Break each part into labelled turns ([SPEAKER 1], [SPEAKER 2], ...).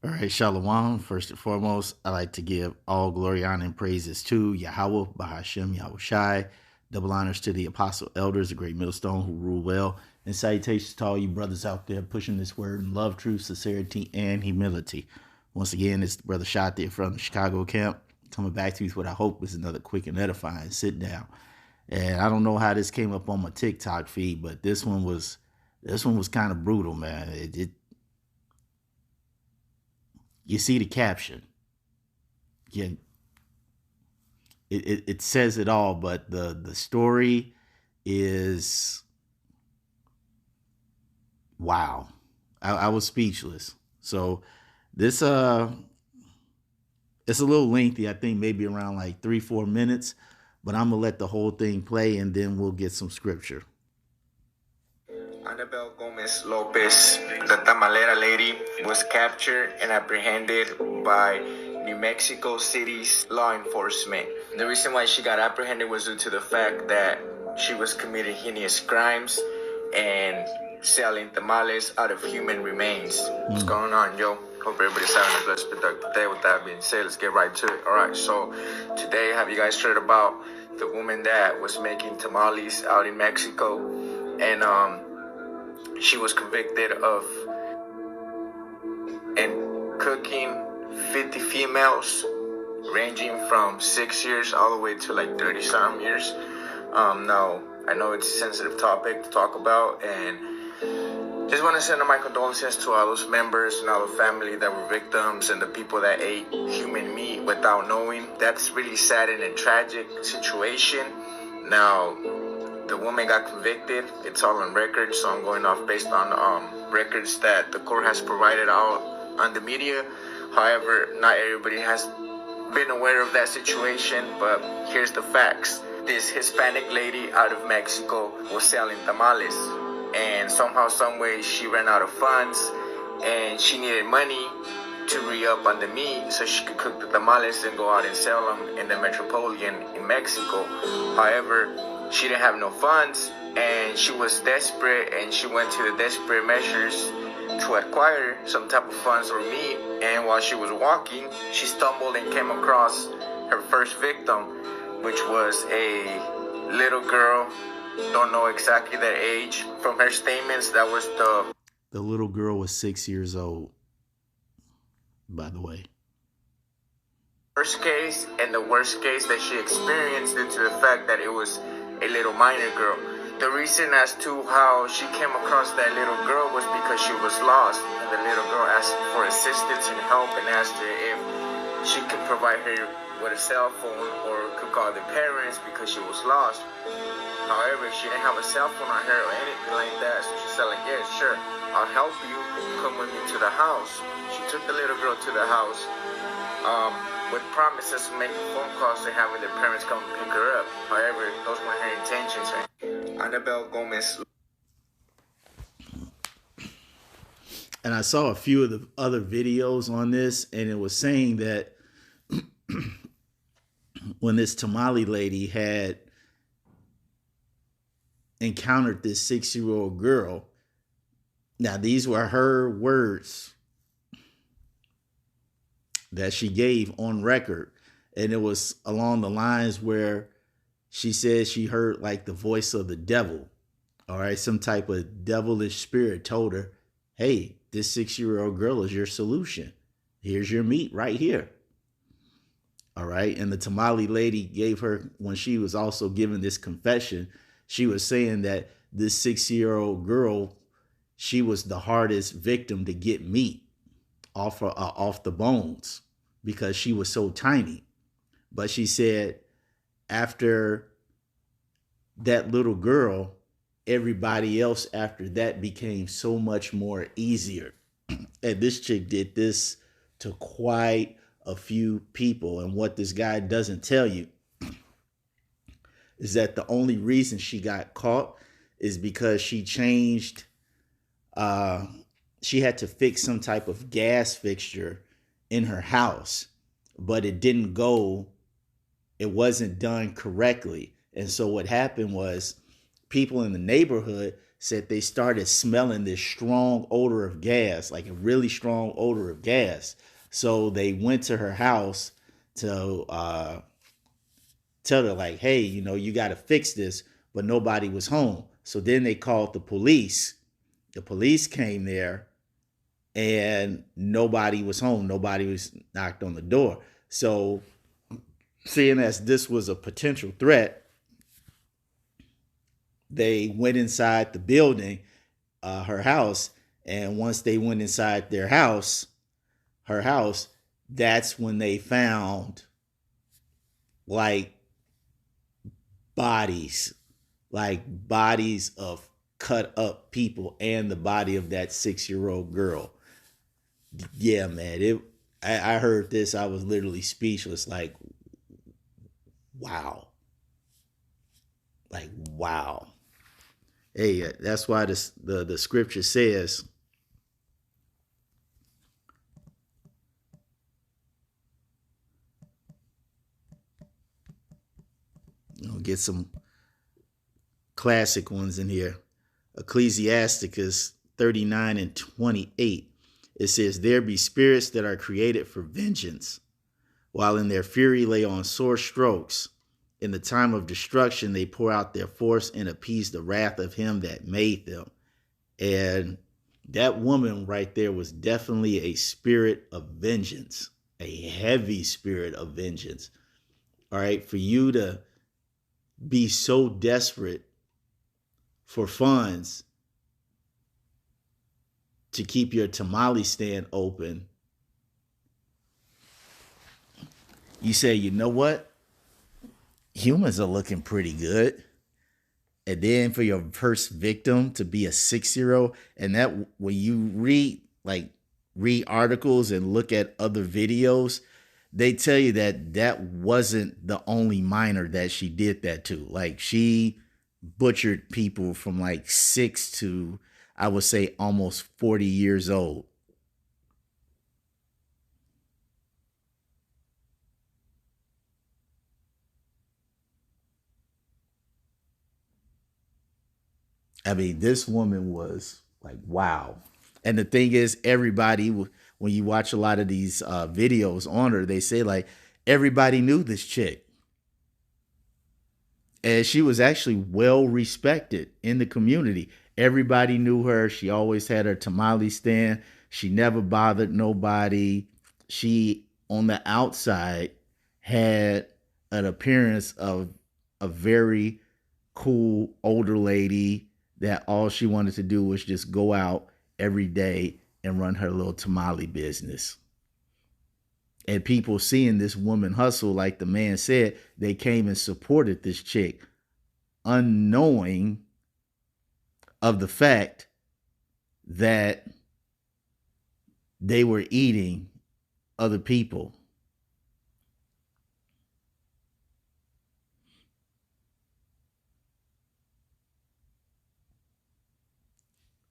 [SPEAKER 1] All right, Shalom. First and foremost, I like to give all glory, honor, and praises to Yahweh, Bahashem, Yahweh Shai. Double honors to the apostle elders, the great millstone who rule well. And salutations to all you brothers out there pushing this word in love, truth, sincerity, and humility. Once again, it's Brother Shot there from the Chicago camp, coming back to you with what I hope is another quick and edifying sit down. And I don't know how this came up on my TikTok feed, but this one was kind of brutal, man. You see the caption. Yeah, it says it all, but the story is wow. I was speechless. So this it's a little lengthy. I think maybe around like 3-4 minutes, but I'm gonna let the whole thing play and then we'll get some scripture.
[SPEAKER 2] Annabelle Gomez Lopez, the Tamale Lady, was captured and apprehended by New Mexico City's law enforcement. The reason why she got apprehended was due to the fact that she was committing heinous crimes and selling tamales out of human remains. What's going on, yo? Hope everybody's having a blessed, productive day. With that being said, let's get right to it. All right, so today, have you guys heard about the woman that was making tamales out in Mexico? And she was convicted of and cooking 50 females, ranging from 6 years all the way to like 30 some years. Now, I know it's a sensitive topic to talk about, and just want to send my condolences to all those members and all the family that were victims and the people that ate human meat without knowing. That's really sad and a tragic situation. Now, the woman got convicted. It's all on record, so I'm going off based on records that the court has provided out on the media. However, not everybody has been aware of that situation, but here's the facts. This Hispanic lady out of Mexico was selling tamales, and somehow, someway, she ran out of funds, and she needed money to re-up on the meat so she could cook the tamales and go out and sell them in the metropolitan in Mexico. However, she didn't have no funds, and she was desperate, and she went to the desperate measures to acquire some type of funds or meat. And while she was walking, she stumbled and came across her first victim, which was a little girl. Don't know exactly their age. From her statements, that was
[SPEAKER 1] The little girl was 6 years old, by the way.
[SPEAKER 2] First case and the worst case that she experienced due to the fact that it was a little minor girl. The reason as to how she came across that little girl was because she was lost, and the little girl asked for assistance and help and asked her if she could provide her with a cell phone or could call the parents because she was lost. However, she didn't have a cell phone on her or anything like that, so she said like, yeah, sure, I'll help you, come with me to the house. She took the little girl to the house with promises to make phone calls to having the parents come and pick her up. However, those weren't her intentions. Annabelle Gomez.
[SPEAKER 1] And I saw a few of the other videos on this, and it was saying that when this Tamale lady had encountered this 6-year-old girl, now these were her words that she gave on record, and it was along the lines where she said she heard like the voice of the devil. All right, some type of devilish spirit told her, hey, this 6-year-old girl is your solution. Here's your meat right here. All right. And the Tamale lady gave her, when she was also giving this confession, she was saying that this 6-year-old girl, she was the hardest victim to get meat off the bones because she was so tiny. But she said after that little girl, everybody else after that became so much more easier. And this chick did this to quite a few people. And what this guy doesn't tell you is that the only reason she got caught is because she changed, she had to fix some type of gas fixture in her house, but it wasn't done correctly. And so what happened was people in the neighborhood, said they started smelling this strong odor of gas, like a really strong odor of gas. So they went to her house to tell her, like, hey, you got to fix this, but nobody was home. So then they called the police. The police came there and nobody was home. Nobody was knocked on the door. So, seeing as this was a potential threat, they went inside the building, her house. And once they went inside her house, that's when they found like bodies, bodies of cut up people and the body of that 6-year-old girl. Yeah, man. I heard this. I was literally speechless. Like, wow. Like, wow. Hey, that's why the scripture says, get some classic ones in here. Ecclesiasticus 39:28. It says, there be spirits that are created for vengeance, while in their fury lay on sore strokes. In the time of destruction, they pour out their force and appease the wrath of him that made them. And that woman right there was definitely a spirit of vengeance, a heavy spirit of vengeance. All right. For you to be so desperate for funds to keep your tamale stand open, you say, you know what? Humans are looking pretty good. And then for your first victim to be a 6-year-old, and that when you read articles and look at other videos, they tell you that that wasn't the only minor that she did that to. Like, she butchered people from like 6 to, I would say, almost 40 years old. I mean, this woman was like, wow. And the thing is, everybody, when you watch a lot of these videos on her, they say like everybody knew this chick. And she was actually well respected in the community. Everybody knew her. She always had her tamale stand. She never bothered nobody. She, on the outside, had an appearance of a very cool older lady that all she wanted to do was just go out every day and run her little tamale business. And people seeing this woman hustle, like the man said, they came and supported this chick, unknowing of the fact that they were eating other people.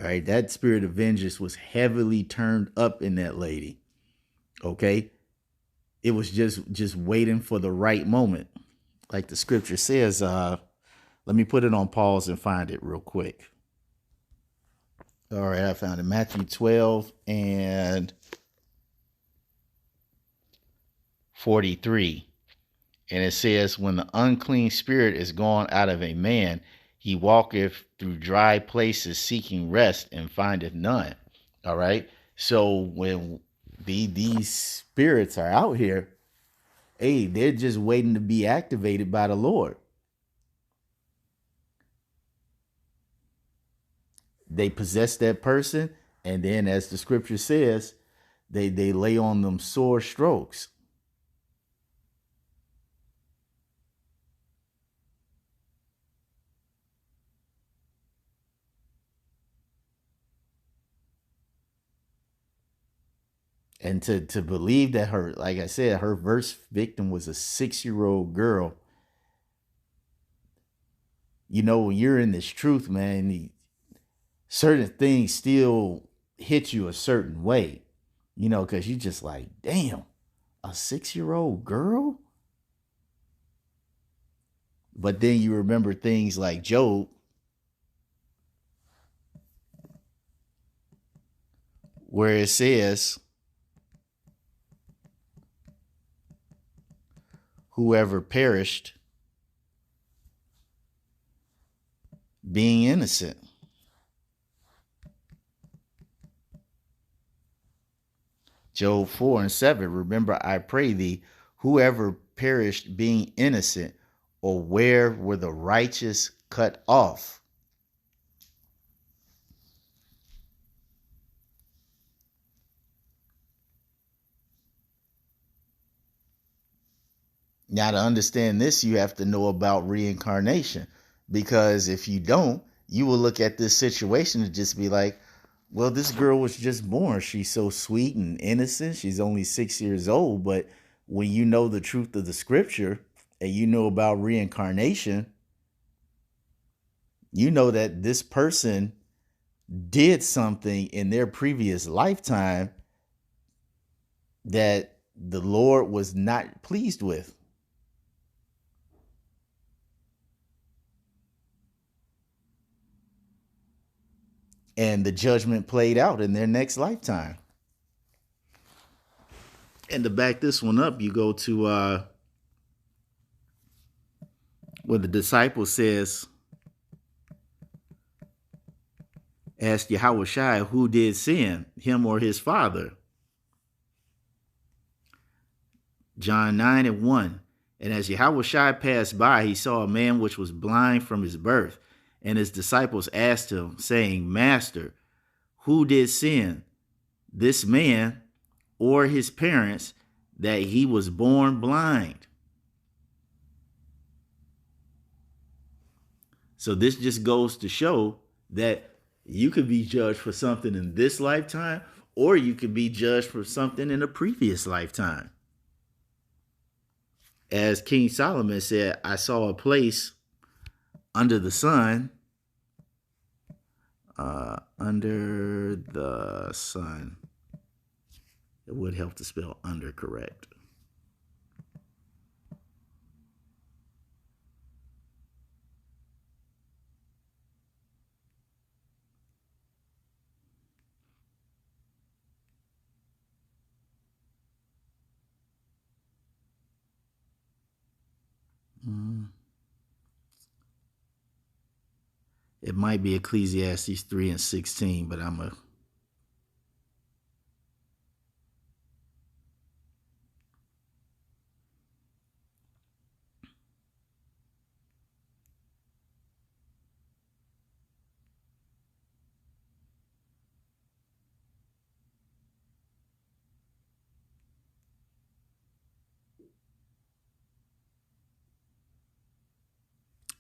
[SPEAKER 1] All right, that spirit of vengeance was heavily turned up in that lady. Okay, it was just waiting for the right moment, like the scripture says. Let me put it on pause and find it real quick. All right, I found it. Matthew 12 and 43. And it says, when the unclean spirit is gone out of a man, he walketh through dry places seeking rest and findeth none. All right. So when these spirits are out here, hey, they're just waiting to be activated by the Lord. They possess that person, and then, as the scripture says, they lay on them sore strokes. And to believe that her, like I said, her first victim was a 6-year-old girl. When you're in this truth, man, certain things still hit you a certain way, because you just like, damn, a 6-year-old girl. But then you remember things like Job. where it says, whoever perished being innocent. Job 4 and 7. Remember, I pray thee, whoever perished being innocent, or where were the righteous cut off? Now, to understand this, you have to know about reincarnation. Because if you don't, you will look at this situation and just be like, well, this girl was just born. She's so sweet and innocent. She's only 6 years old. But when you know the truth of the scripture and you know about reincarnation, you know that this person did something in their previous lifetime that the Lord was not pleased with. And the judgment played out in their next lifetime. And to back this one up, you go to where the disciple says, asked Yahushua who did sin, him or his father. John 9 and 1. And as Yahushua passed by, he saw a man which was blind from his birth. And his disciples asked him, saying, Master, who did sin, this man or his parents, that he was born blind? So this just goes to show that you could be judged for something in this lifetime, or you could be judged for something in a previous lifetime. As King Solomon said, I saw a place under the sun, under the sun. It would help to spell under correct. It might be Ecclesiastes 3 and 16, but I'm a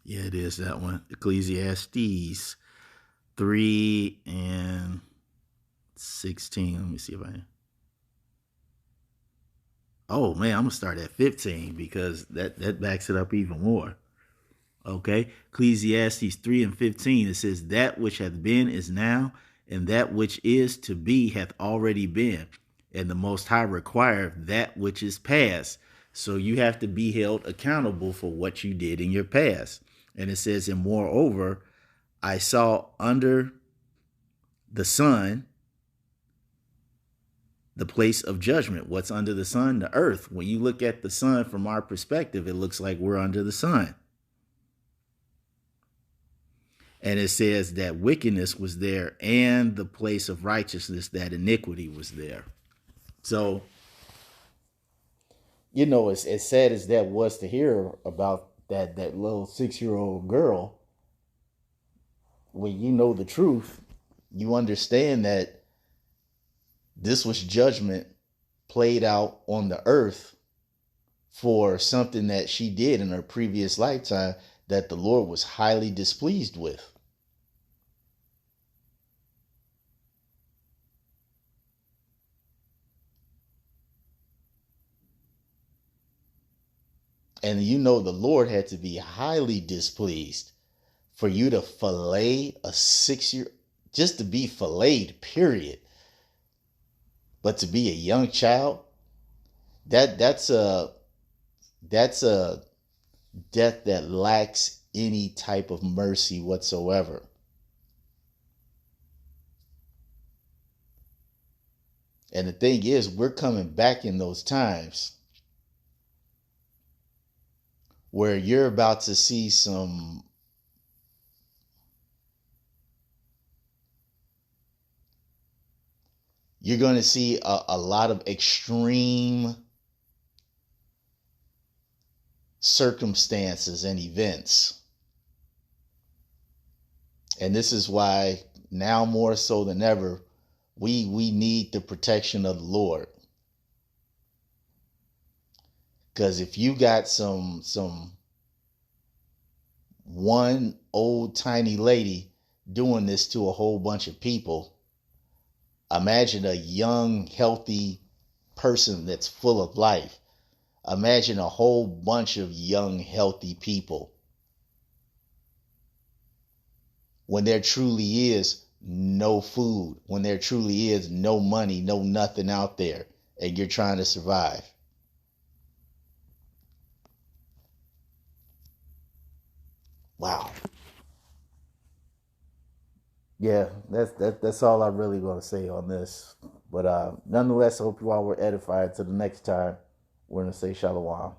[SPEAKER 1] yeah, it is that one. Ecclesiastes 3 and 16. Let me see if I. Oh man, I'm gonna start at 15 because that backs it up even more. Okay, Ecclesiastes 3 and 15. It says, "That which hath been is now, and that which is to be hath already been, and the Most High requireth that which is past." So you have to be held accountable for what you did in your past. And it says, "And moreover, I saw under the sun the place of judgment." What's under the sun? The earth. When you look at the sun from our perspective, it looks like we're under the sun. And it says that wickedness was there, and the place of righteousness, that iniquity was there. So, you know, as sad as that was to hear about that little 6-year-old girl, when you know the truth, you understand that this was judgment played out on the earth for something that she did in her previous lifetime that the Lord was highly displeased with. And you know the Lord had to be highly displeased for you to fillet a 6-year, just to be filleted, period. But to be a young child, that's a death that lacks any type of mercy whatsoever. And the thing is, we're coming back in those times where you're about to see you're going to see a lot of extreme circumstances and events. And this is why now more so than ever, we need the protection of the Lord. Because if you got some one old tiny lady doing this to a whole bunch of people, imagine a young, healthy person that's full of life. Imagine a whole bunch of young, healthy people when there truly is no food, when there truly is no money, no nothing out there, and you're trying to survive. Wow. Yeah, that's all I really going to say on this. But nonetheless, I hope you all were edified. Till the next time, we're going to say shalom.